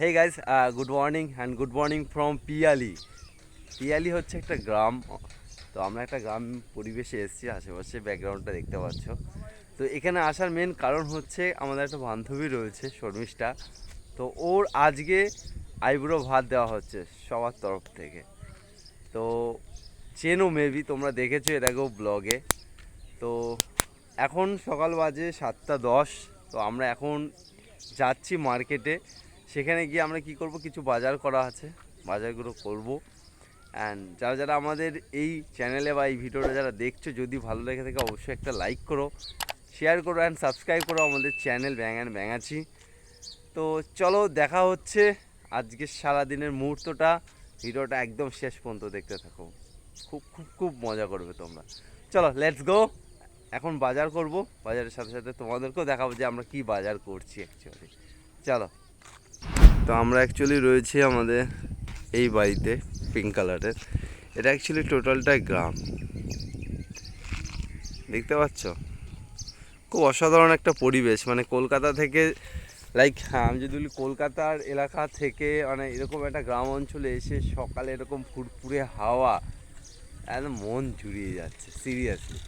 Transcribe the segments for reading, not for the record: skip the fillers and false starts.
Hey guys, good morning and good morning from Piyali. Piyali হচ্ছে একটা গ্রাম। তো আমরা একটা গ্রাম পরিবেশে এসেছি, আশেপাশে ব্যাকগ্রাউন্ডটা দেখতে পাচ্ছ। তো এখানে আসার মেন কারণ হচ্ছে আমাদের একটা বান্ধবী রয়েছে শর্মিষ্ঠা। তো ওর আজকে আইবুড়ো ভাত দেওয়া হচ্ছে সবার তরফ থেকে। তো চেনো মেবি, তোমরা দেখেছো এর আগেও ব্লগে। তো এখন সকাল বাজে 7:10। তো আমরা এখন যাচ্ছি মার্কেটে। সেখানে গিয়ে আমরা কি করব, কিছু বাজার করা আছে, বাজারগুলো করব। অ্যান্ড যারা যারা আমাদের এই চ্যানেলে বা এই ভিডিওটা যারা দেখছো, যদি ভালো লেগে থাকে অবশ্যই একটা লাইক করো, শেয়ার করো অ্যান্ড সাবস্ক্রাইব করো আমাদের চ্যানেল ব্যাং অ্যান্ড ব্যাঙাচি। তো চলো, দেখা হচ্ছে আজকের সারাদিনের মুহূর্তটা। ভিডিওটা একদম শেষ পর্যন্ত দেখতে থাকো, খুব খুব খুব মজা করবে তোমরা। চলো লেটস গো। এখন বাজার করব, বাজারের সাথে সাথে তোমাদেরকেও দেখাবো যে আমরা কি বাজার করছি অ্যাকচুয়ালি। চলো। তো আমরা অ্যাকচুয়ালি রয়েছি আমাদের এই বাড়িতে, পিঙ্ক কালারের। এটা অ্যাকচুয়ালি টোটালটাই গ্রাম, দেখতে পাচ্ছ। খুব অসাধারণ একটা পরিবেশ, মানে কলকাতা থেকে আমি যদি বলি কলকাতার এলাকা থেকে মানে এরকম একটা গ্রাম অঞ্চলে এসে সকালে এরকম ফুরফুরে হাওয়া, একদম মন জুড়িয়ে যাচ্ছে সিরিয়াসলি।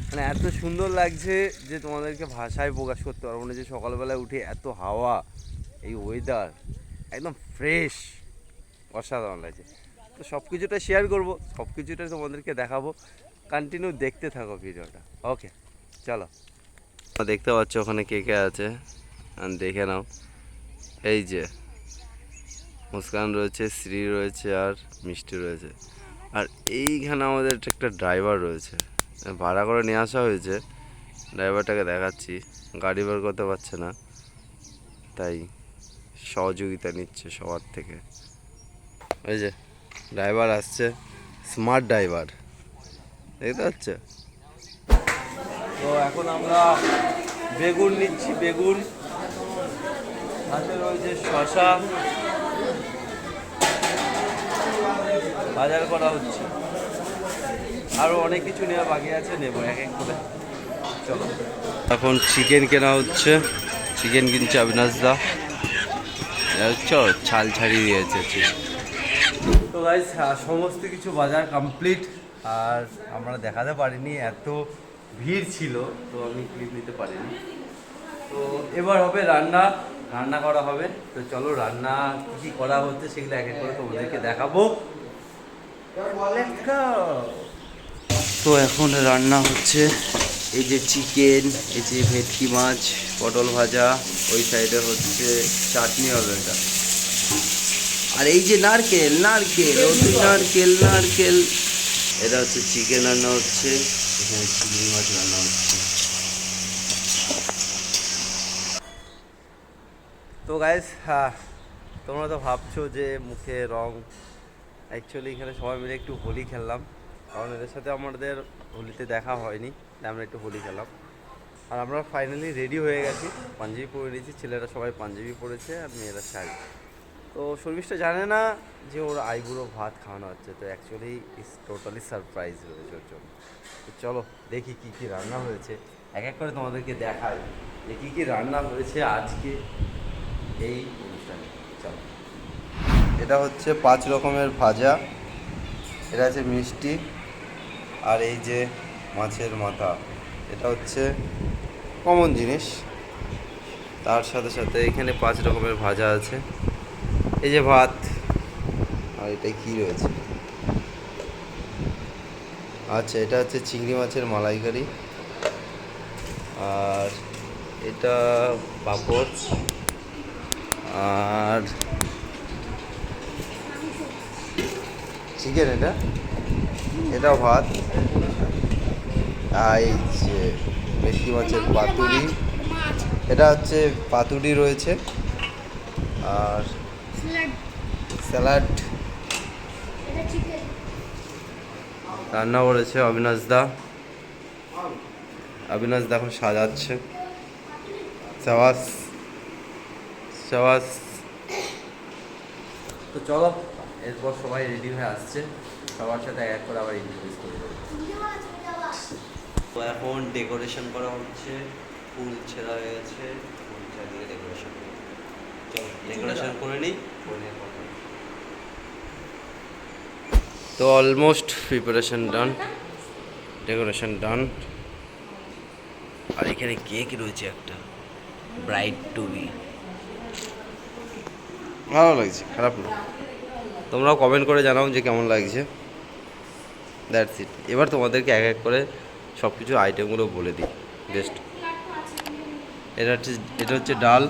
মানে এত সুন্দর লাগছে যে তোমাদেরকে ভাষায় প্রকাশ করতে পারবো না, যে সকালবেলায় উঠে এত হাওয়া, এই ওয়েদার একদম ফ্রেশ, অসাধারণ লাগছে। তো সব কিছুটা শেয়ার করবো, সব কিছুটা তোমাদেরকে দেখাবো। কন্টিনিউ দেখতে থাকো ভিডিওটা। ওকে চলো। দেখতে পাচ্ছ ওখানে কে কে আছে, দেখে নাও। এই যে মুস্কান রয়েছে, শ্রী রয়েছে, আর মিষ্টি রয়েছে। আর এইখানে আমাদের একটা ড্রাইভার রয়েছে, ভাড়া করে নিয়ে আসা হয়েছে। ড্রাইভারটাকে দেখাচ্ছি, গাড়ি বের করতে পারছে না, তাই সহযোগিতা নিচ্ছে সবার থেকে। ওই যে ড্রাইভার আসছে, স্মার্ট ড্রাইভার, দেখতে পাচ্ছে। তো এখন আমরা বেগুন নিচ্ছি, বেগুন হাতে রয়েছে, শশা বাজার করা হচ্ছে। আরও অনেক কিছু নেওয়া বাকি আছে, নেবো এক এক করে। চলো। এখন চিকেন কেনা হচ্ছে, চিকেন কিনছে অবিনাশদা। চলো, ছাল ছাড়িয়ে দিয়েছে চিকেন। তো গাইস, সমস্ত কিছু বাজার কমপ্লিট। আর আমরা দেখাতে পারিনি, এত ভিড় ছিল, তো আমি ক্লিপ নিতে পারিনি। তো এবার হবে রান্না, রান্না করা হবে। তো চলো, রান্না কী কী করা হচ্ছে সেগুলো এক এক করে তোমাদেরকে দেখাবো। তো এখন রান্না হচ্ছে, এই যে চিকেন, এই যে ভেটকি মাছ, পটল ভাজা, ওই সাইডে হচ্ছে চাটনি হবে এটা। আর এই যে নারকেল, নারকেল, নারকেল, নারকেল, এটা হচ্ছে চিকেন রান্না হচ্ছে, এখানে চিংড়ি মাছ রান্না হচ্ছে। তো গাইস, তোমরা তো ভাবছো যে মুখে রং, অ্যাকচুয়ালি এখানে সবাই মিলে একটু হোলি খেললাম, কারণ এদের সাথে আমাদের হোলিতে দেখা হয়নি, তাই আমরা একটু হোলি খেলাম। আর আমরা ফাইনালি রেডি হয়ে গেছি, পাঞ্জাবি পরে নিয়েছি, ছেলেরা সবাই পাঞ্জাবি পরেছে আর মেয়েরা শাড়ি। তো শর্মিষ্ঠা জানে না যে ওর আইবুড়ো ভাত খাওয়ানো হচ্ছে, তো অ্যাকচুয়ালি ইস টোটালি সারপ্রাইজ রয়েছে ওর জন্য। তো চলো দেখি কী কী রান্না হয়েছে, এক এক করে তোমাদেরকে দেখাই যে কী কী রান্না হয়েছে আজকে এই অনুষ্ঠানে। চলো। এটা হচ্ছে 5 রকমের ভাজা, এটা আছে মিষ্টি, আর এই যে মাছের মাথা, এটা হচ্ছে কমন জিনিস। তার সাথে সাথে এখানে 5 রকমের ভাজা আছে, এই যে ভাত, আর এটাই কী রয়েছে, আচ্ছা এটা হচ্ছে চিংড়ি মাছের মালাইকারি, আর এটা পাঁপড়, আর চিকেন, এটাও ভাত, আর এই যে ভেটকি মাছের পাতুরি, এটা হচ্ছে পাতুরি রয়েছে, আর স্যালাড রান্না করেছে অবিনাশদা। অবিনাশদা এখন সাজাচ্ছে, সাবাস সাবাস। তো চলো, এরপর সবাই রেডি হয়ে আসছে, সবার সাথে এক করে আবার ইন্ট্রোডিউস করে দেবো। তো এখন ডেকোরেশন করা হচ্ছে, ফুল ছেঁড়া হয়ে গেছে, ফুল চালিয়ে ডেকোরেশন চলো ডেকোরেশন করে নিই। তো অলমোস্ট প্রিপারেশন ডান, ডেকোরেশন ডান। আর এখানে কেক রয়েছে একটা, ব্রাইড টু বি। ভালো লাগছে, খারাপ না। তোমরাও কমেন্ট করে জানাও যে কেমন লাগছে। That's it. এবার তোমাদেরকে এক এক করে সব কিছু আইটেমগুলো বলে দিই বেস্ট। এটা হচ্ছে ডাল,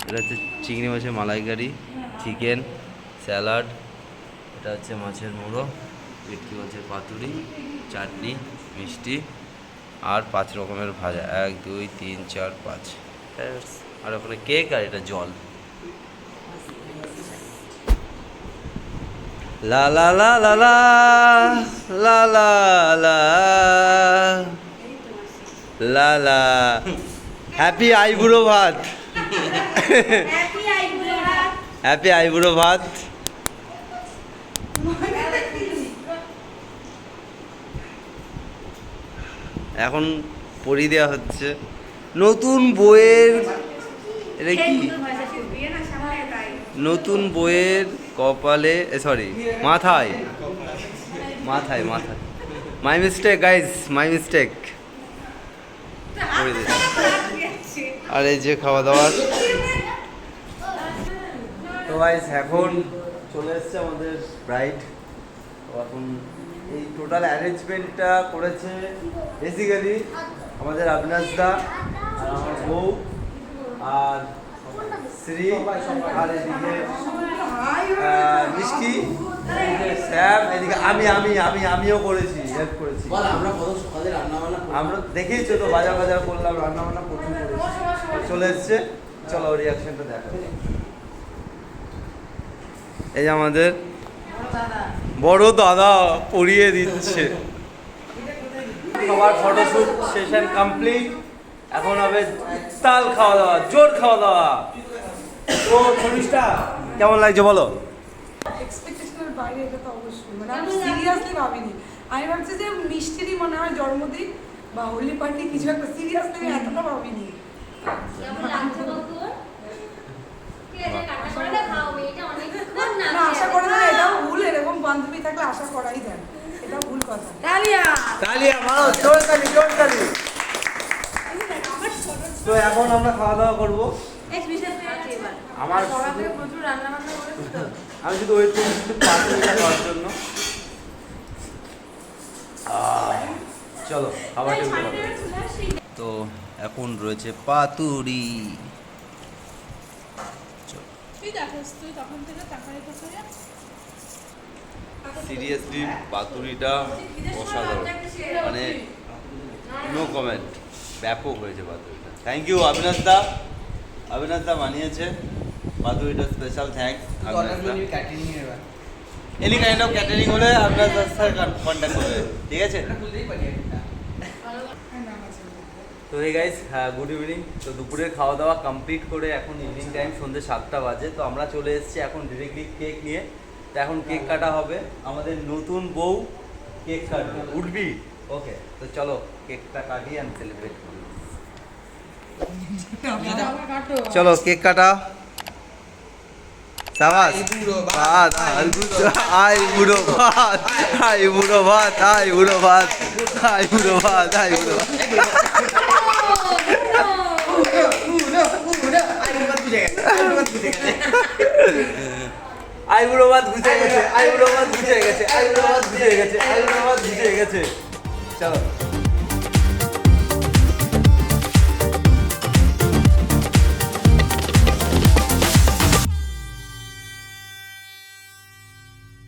এটা হচ্ছে চিংড়ি মাছের মালাইকারি, চিকেন, স্যালাড, এটা হচ্ছে মাছের মুড়ো, ভেটকি মাছের পাতুরি, চাটনি, মিষ্টি আর 5 রকমের ভাজা, 1 2 3 4 5। আর ওখানে কেক আর এটা জল। লা লা লা লা লা লা লা লা লা লা। হ্যাপি আইবুড়ো ভাত, হ্যাপি আইবুড়ো ভাত। এখন পরিয়ে দেওয়া হচ্ছে নতুন বইয়ের, এটা কি নতুন বইয়ের কপালে, সরি মাথায়, মাথায় মাথায়। My mistake guys, my mistake. আর এই যে খাওয়া দাওয়ার। তো গাইজ এখন চলে এসছে আমাদের ব্রাইড। তো এখন এই টোটাল অ্যারেঞ্জমেন্টটা করেছে বেসিক্যালি আমাদের অবিনাশ দা আর আমার বউ আর শ্রী, আর এদিকে মিষ্টি, এদিকে স্যাম, এদিকে আমিও করেছি, হেল্প করেছি। আমরা দেখেইছো তো, বাজার করলাম, রান্না বান্না প্রচুর করেছি। চলে এসছে, চলো রিয়াকশনটা দেখো। এই যে আমাদের বড় দাদা পরিয়ে দিচ্ছে। সবার ফটোশুট সেশন কমপ্লিট। এখন হবে তাল খাওয়া দাওয়া, জোর খাওয়া দাওয়া। তো শনিষ্ঠা কেমন লাগছে বলো? এক্সপেকটেশনের বাইরে, এটা তো অবশ্যই, মানে আমি সিরিয়াসলি ভাবিনি। আমি ভাবছি যে মিষ্টিরই মনে হয় জন্মদিন বা হোলি পার্টি কিছু একটা, সিরিয়াসলি আমি এতটা ভাবিনি। না, আশা করি না, এটাও ভুল। এরকম বান্ধবী থাকলে আশা করাই যায়, এটাও ভুল কথা। তালিয়া মারো, জোর তালি, জোর তালি। তো এখন আমরা খাওয়া দাওয়া করবো। আমার আমি শুধু ওয়েট করছি পাতুরিটা খাওয়ার জন্য। চলো খাবার টেবিল। তো এখন রয়েছে পাতুরি। সিরিয়াসলি পাতুরিটা অসাধারণ, মানে নো কমেন্ট, ব্যাপক হয়েছে পাতুরিটা। থ্যাংক ইউ অবিনাশ দা, অবিনাশ দা বানিয়েছে পাতুরিটা, special thanks Abinash da. Any kind of catering হলে অবিনাশ দার সাথে কন্ট্যাক্ট করবে, ঠিক আছে? তো এই গাইস, গুড ইভিনিং। তো দুপুরের খাওয়া দাওয়া কমপ্লিট করে এখন ইভিনিং টাইম, সন্ধ্যে 7টা বাজে। তো আমরা চলে এসেছি এখন ডিরেক্টলি কেক নিয়ে। তো এখন কেক কাটা হবে, আমাদের নতুন বউ কেক কাটবে, উঠবি? ওকে, তো চলো কেকটা কাটি অ্যান্ড সেলিব্রেট করি। চলো কেক কাটা। সাবাস, ভাত, আই বুড়ো ভাত, আই বুড়ো ভাত, আই বুড়ো ভাত, আই বুড়ো ভাত, আই বুড়ো ভাত। আইবুড়ো ভাত বুঝে গেছে, আইবুড়ো ভাত বুঝে গেছে, আইবুড়ো ভাত বুঝে গেছে, আইবুড়ো ভাত বুঝে গেছে। চলো।